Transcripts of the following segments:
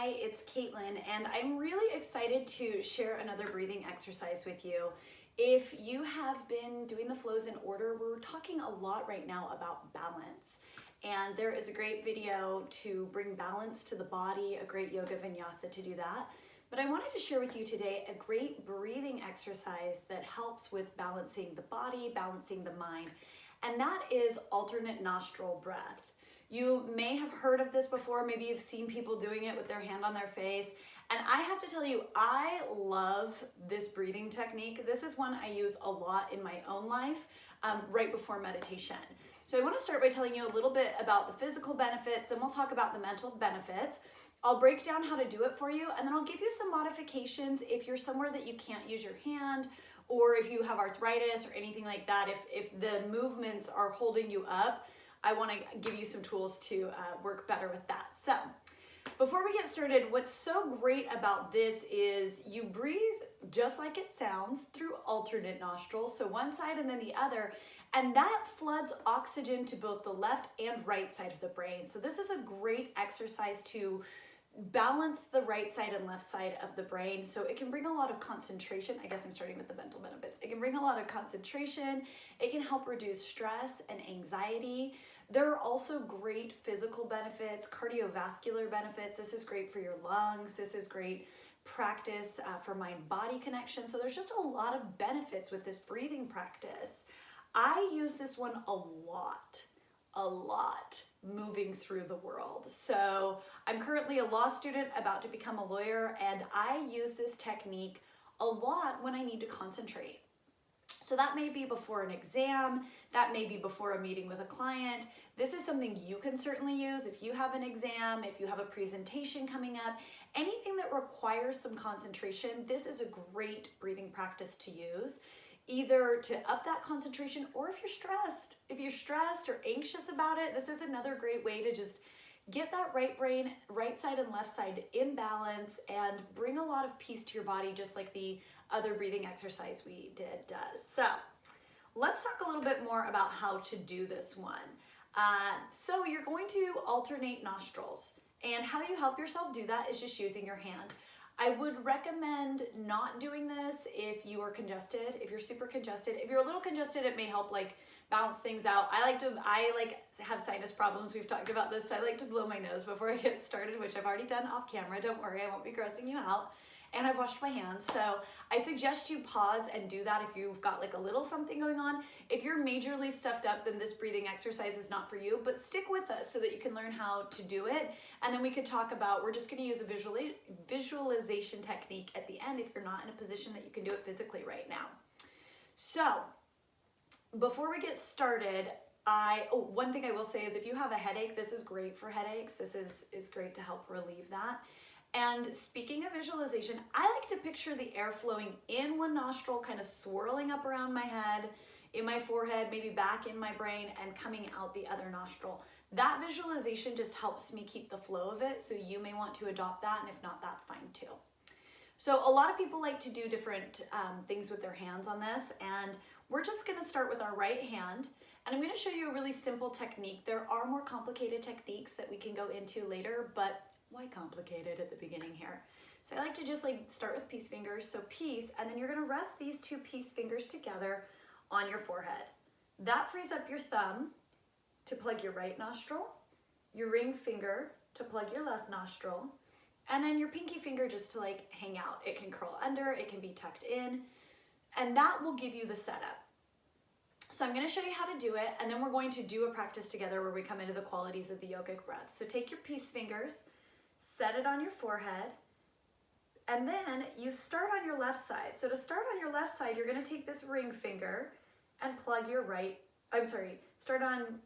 Hi, it's Caitlin, and I'm really excited to share another breathing exercise with you. If you have been doing the flows in order, we're talking a lot right now about balance. And there is a great video to bring balance to the body, a great yoga vinyasa to do that. But I wanted to share with you today a great breathing exercise that helps with balancing the body, balancing the mind, and that is alternate nostril breath. You may have heard of this before, maybe you've seen people doing it with their hand on their face, and I have to tell you, I love this breathing technique. This is one I use a lot in my own life, right before meditation. So I want to start by telling you a little bit about the physical benefits, then we'll talk about the mental benefits. I'll break down how to do it for you, and then I'll give you some modifications if you're somewhere that you can't use your hand, or if you have arthritis or anything like that, if the movements are holding you up, I want to give you some tools to work better with that. So before we get started, what's so great about this is you breathe just like it sounds through alternate nostrils, so one side and then the other, and that floods oxygen to both the left and right side of the brain. So this is a great exercise to balance the right side and left side of the brain. So it can bring a lot of concentration. I guess I'm starting with the mental benefits. It can bring a lot of concentration. It can help reduce stress and anxiety. There are also great physical benefits, cardiovascular benefits. This is great for your lungs. This is great practice for mind-body connection. So there's just a lot of benefits with this breathing practice. I use this one a lot moving through the world. So I'm currently a law student about to become a lawyer, and I use this technique a lot when I need to concentrate. So that may be before an exam, that may be before a meeting with a client. This is something you can certainly use if you have an exam, if you have a presentation coming up, anything that requires some concentration. This is a great breathing practice to use, either to up that concentration or if you're stressed. If you're stressed or anxious about it, this is another great way to just get that right brain, right side and left side in balance and bring a lot of peace to your body, just like the other breathing exercise we did does. So let's talk a little bit more about how to do this one. So you're going to alternate nostrils, and how you help yourself do that is just using your hand. I would recommend not doing this if you are congested, if you're super congested. If you're a little congested, it may help like balance things out. I like have sinus problems. We've talked about this. I like to blow my nose before I get started, which I've already done off camera. Don't worry, I won't be grossing you out. And I've washed my hands. So I suggest you pause and do that if you've got like a little something going on. If you're majorly stuffed up, then this breathing exercise is not for you, but stick with us so that you can learn how to do it. And then we could talk about, we're just gonna use a visualization technique at the end if you're not in a position that you can do it physically right now. So before we get started, one thing I will say is if you have a headache, this is great for headaches. This is great to help relieve that. And speaking of visualization, I like to picture the air flowing in one nostril, kind of swirling up around my head, in my forehead, maybe back in my brain, and coming out the other nostril. That visualization just helps me keep the flow of it, so you may want to adopt that, and if not, that's fine too. So a lot of people like to do different things with their hands on this, and we're just gonna start with our right hand, and I'm gonna show you a really simple technique. There are more complicated techniques that we can go into later, but why complicate it at the beginning here? So I like to just like start with peace fingers. So peace, and then you're gonna rest these two peace fingers together on your forehead. That frees up your thumb to plug your right nostril, your ring finger to plug your left nostril, and then your pinky finger just to like hang out. It can curl under, it can be tucked in, and that will give you the setup. So I'm gonna show you how to do it, and then we're going to do a practice together where we come into the qualities of the yogic breath. So take your peace fingers, set it on your forehead, and then you start on your left side. So to start on your left side, you're gonna take this ring finger and plug your start on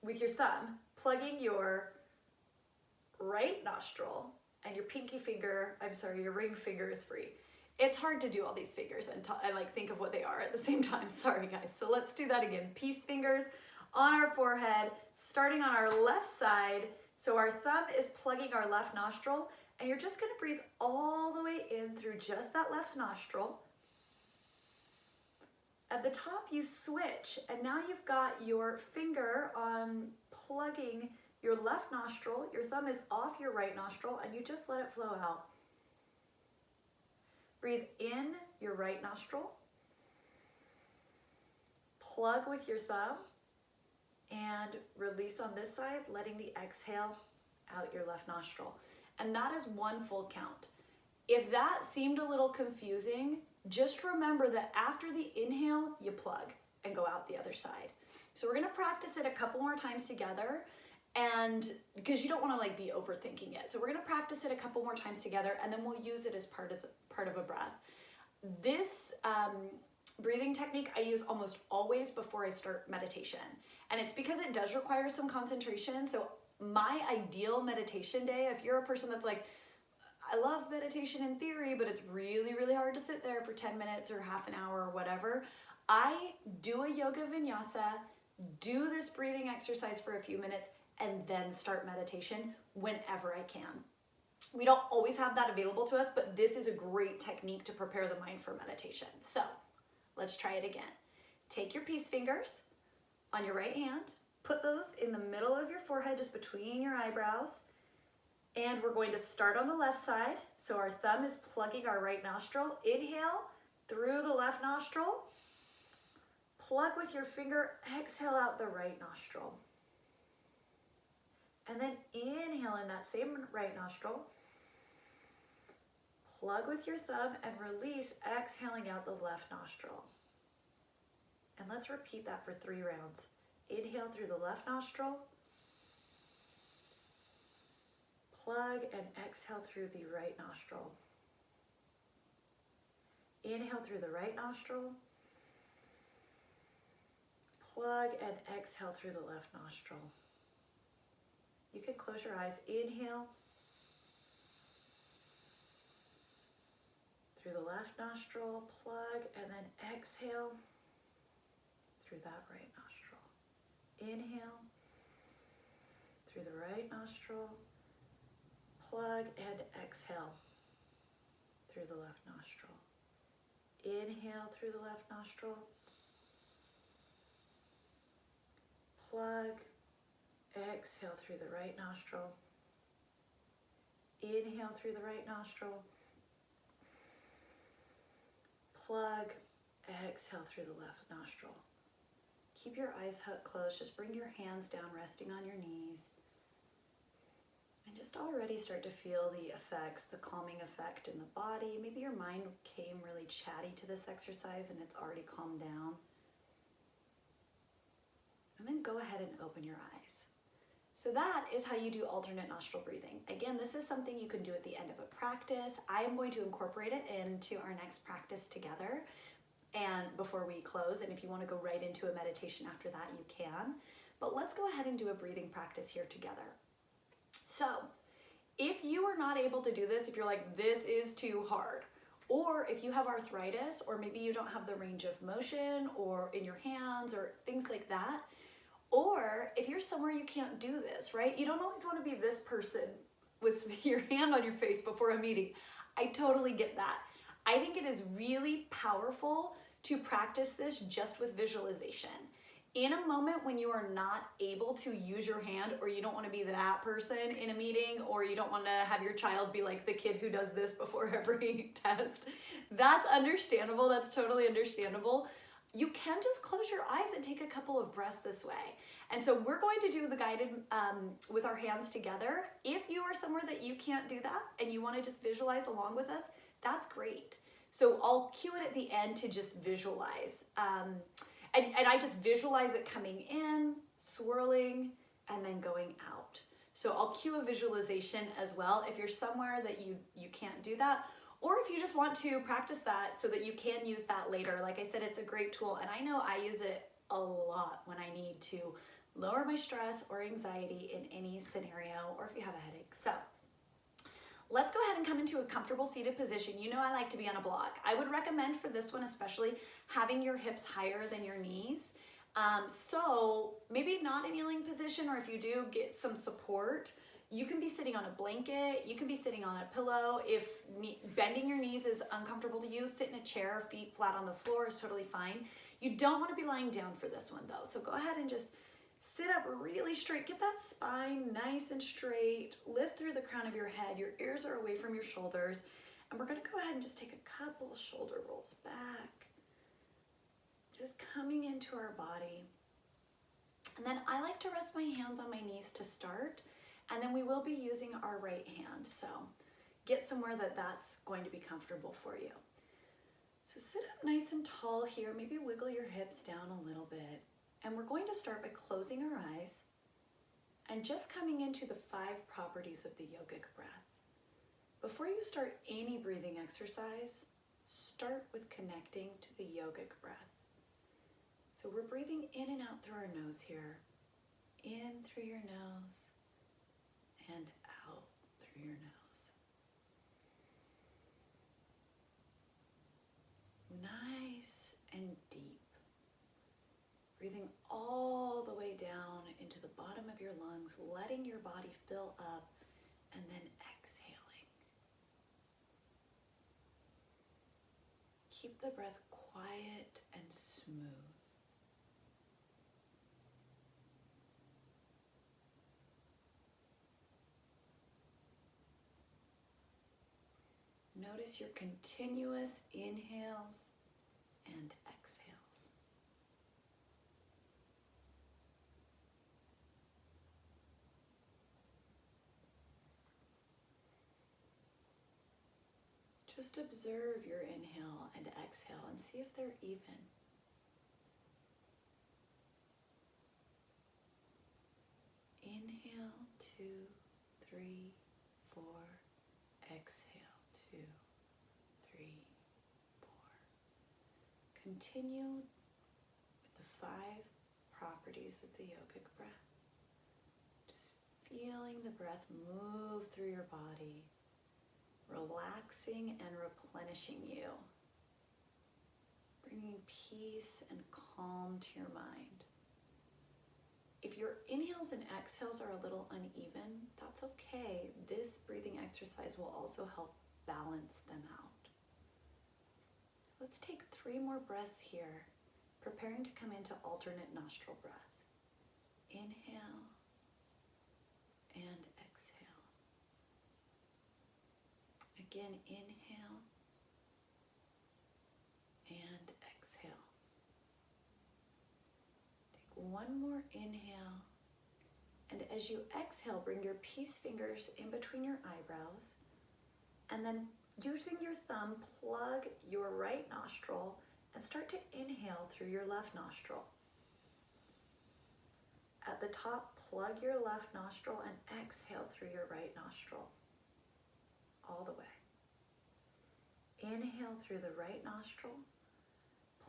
with your thumb, plugging your right nostril, and your pinky finger, your ring finger is free. It's hard to do all these fingers and like think of what they are at the same time. Sorry guys. So let's do that again. Peace fingers on our forehead, starting on our left side. So our thumb is plugging our left nostril, and you're just gonna breathe all the way in through just that left nostril. At the top, you switch, and now you've got your finger on plugging your left nostril, your thumb is off your right nostril, and you just let it flow out. Breathe in your right nostril. Plug with your thumb and release on this side, letting the exhale out your left nostril. And that is one full count. If that seemed a little confusing, just remember that after the inhale, you plug and go out the other side. So we're gonna practice it a couple more times together, and because you don't wanna like be overthinking it. So we're gonna practice it a couple more times together, and then we'll use it as part of a breath. This breathing technique I use almost always before I start meditation. And it's because it does require some concentration. So my ideal meditation day, if you're a person that's like, I love meditation in theory, but it's really, really hard to sit there for 10 minutes or half an hour or whatever, I do a yoga vinyasa, do this breathing exercise for a few minutes, and then start meditation whenever I can. We don't always have that available to us, but this is a great technique to prepare the mind for meditation. So let's try it again. Take your peace fingers on your right hand, put those in the middle of your forehead, just between your eyebrows. And we're going to start on the left side. So our thumb is plugging our right nostril. Inhale through the left nostril. Plug with your finger, exhale out the right nostril. And then inhale in that same right nostril. Plug with your thumb and release, exhaling out the left nostril. And let's repeat that for 3 rounds. Inhale through the left nostril. Plug and exhale through the right nostril. Inhale through the right nostril. Plug and exhale through the left nostril. You can close your eyes. Inhale through the left nostril, plug, and then exhale through that right nostril. Inhale through the right nostril, plug, and exhale through the left nostril. Inhale through the left nostril, plug, exhale through the right nostril. Inhale through the right nostril, plug, exhale through the left nostril. Keep your eyes closed. Just bring your hands down, resting on your knees. And just already start to feel the effects, the calming effect in the body. Maybe your mind came really chatty to this exercise and it's already calmed down. And then go ahead and open your eyes. So that is how you do alternate nostril breathing. Again, this is something you can do at the end of a practice. I am going to incorporate it into our next practice together and before we close. And if you want to go right into a meditation after that, you can. But let's go ahead and do a breathing practice here together. So if you are not able to do this, if you're like, this is too hard, or if you have arthritis, or maybe you don't have the range of motion or in your hands or things like that, or if you're somewhere you can't do this, right? You don't always want to be this person with your hand on your face before a meeting. I totally get that. I think it is really powerful to practice this just with visualization. In a moment when you are not able to use your hand, or you don't want to be that person in a meeting, or you don't want to have your child be like the kid who does this before every test, that's understandable. That's totally understandable. You can just close your eyes and take a couple of breaths this way. And so we're going to do the guided with our hands together. If you are somewhere that you can't do that and you want to just visualize along with us, that's great. So I'll cue it at the end to just visualize. And I just visualize it coming in, swirling, and then going out. So I'll cue a visualization as well if you're somewhere that you can't do that, or if you just want to practice that so that you can use that later. Like I said, it's a great tool, and I know I use it a lot when I need to lower my stress or anxiety in any scenario, or if you have a headache. So let's go ahead and come into a comfortable seated position. You know I like to be on a block. I would recommend for this one especially having your hips higher than your knees. So maybe not a kneeling position, or if you do, get some support. You can be sitting on a blanket, you can be sitting on a pillow. If bending your knees is uncomfortable to you, sit in a chair, feet flat on the floor is totally fine. You don't want to be lying down for this one though. So go ahead and just Sit up really straight. Get that spine nice and straight. Lift through the crown of your head. Your ears are away from your shoulders. And we're going to go ahead and just take a couple shoulder rolls back. Just coming into our body. And then I like to rest my hands on my knees to start. And then we will be using our right hand. So get somewhere that's going to be comfortable for you. So sit up nice and tall here. Maybe wiggle your hips down a little bit. And we're going to start by closing our eyes and just coming into the 5 properties of the yogic breath. Before you start any breathing exercise, start with connecting to the yogic breath. So we're breathing in and out through our nose here. In through your nose and out through your nose. Nice and deep. Breathing all the way down into the bottom of your lungs, letting your body fill up, and then exhaling. Keep the breath quiet and smooth. Notice your continuous inhales and exhales. Just observe your inhale and exhale and see if they're even. Inhale, 2, 3, 4. Exhale, 2, 3, 4. Continue with the 5 properties of the yogic breath. Just feeling the breath move through your body, relaxing and replenishing you, bringing peace and calm to your mind. If your inhales and exhales are a little uneven, that's okay. This breathing exercise will also help balance them out. Let's take 3 more breaths here, preparing to come into alternate nostril breath. Inhale and exhale. Again, inhale and exhale. Take 1 more inhale, and as you exhale, bring your peace fingers in between your eyebrows, and then using your thumb, plug your right nostril and start to inhale through your left nostril. At the top, plug your left nostril and exhale through your right nostril. All the way. Inhale through the right nostril,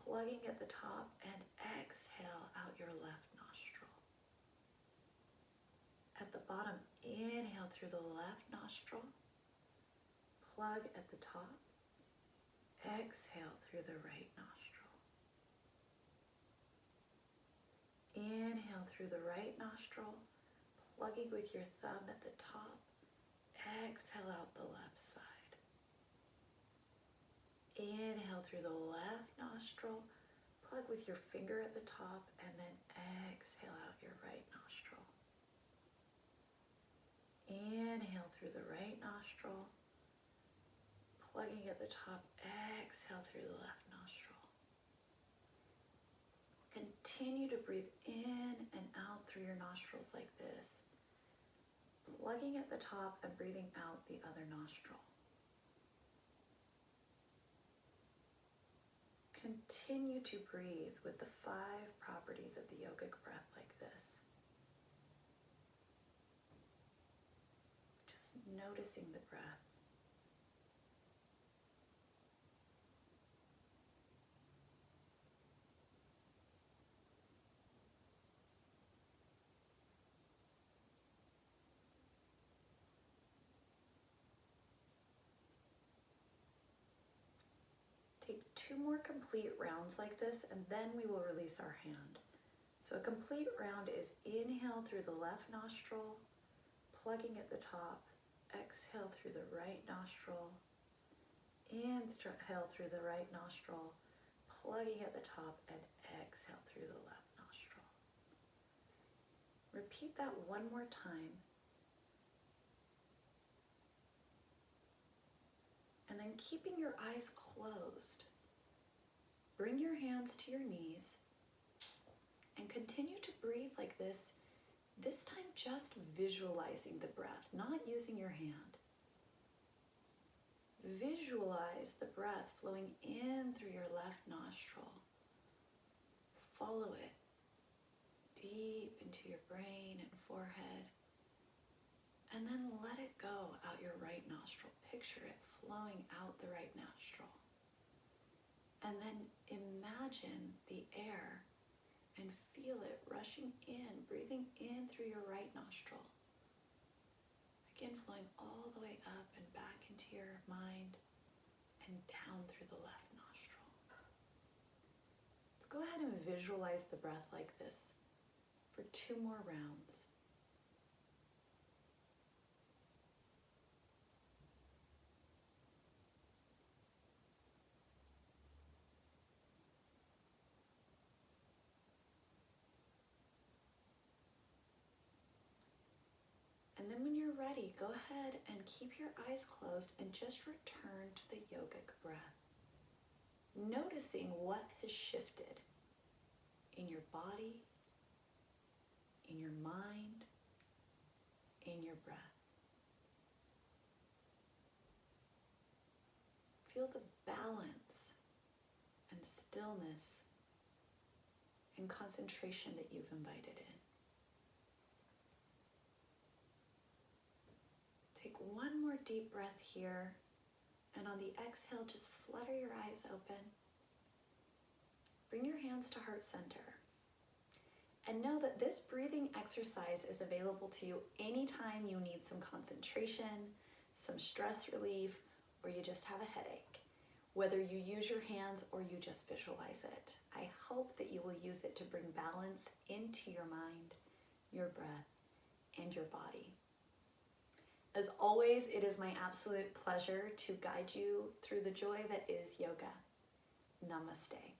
plugging at the top, and exhale out your left nostril. At the bottom, inhale through the left nostril, plug at the top, exhale through the right nostril. Inhale through the right nostril, plugging with your thumb at the top, exhale out the left side. Inhale through the left nostril, plug with your finger at the top, and then exhale out your right nostril. Inhale through the right nostril, plugging at the top, exhale through the left nostril. Continue to breathe in and out through your nostrils like this, plugging at the top and breathing out the other nostril. Continue to breathe with the 5 properties of the yogic breath like this. Just noticing the breath. Take 2 more complete rounds like this, and then we will release our hand. So a complete round is inhale through the left nostril, plugging at the top, exhale through the right nostril, inhale through the right nostril, plugging at the top, and exhale through the left nostril. Repeat that one more time. And then keeping your eyes closed, bring your hands to your knees and continue to breathe like this time just visualizing the breath, not using your hand. Visualize the breath flowing in through your left nostril. Follow it deep into your brain and forehead, and then let it go out your right nostril. Picture it flowing out the right nostril. And then imagine the air and feel it rushing in, breathing in through your right nostril. Again, flowing all the way up and back into your mind and down through the left nostril. Let's go ahead and visualize the breath like this for 2 more rounds. And then when you're ready, go ahead and keep your eyes closed and just return to the yogic breath. Noticing what has shifted in your body, in your mind, in your breath. Feel the balance and stillness and concentration that you've invited in. Take one more deep breath here, and on the exhale, just flutter your eyes open. Bring your hands to heart center. And know that this breathing exercise is available to you anytime you need some concentration, some stress relief, or you just have a headache. Whether you use your hands or you just visualize it, I hope that you will use it to bring balance into your mind, your breath, and your body. As always, it is my absolute pleasure to guide you through the joy that is yoga. Namaste.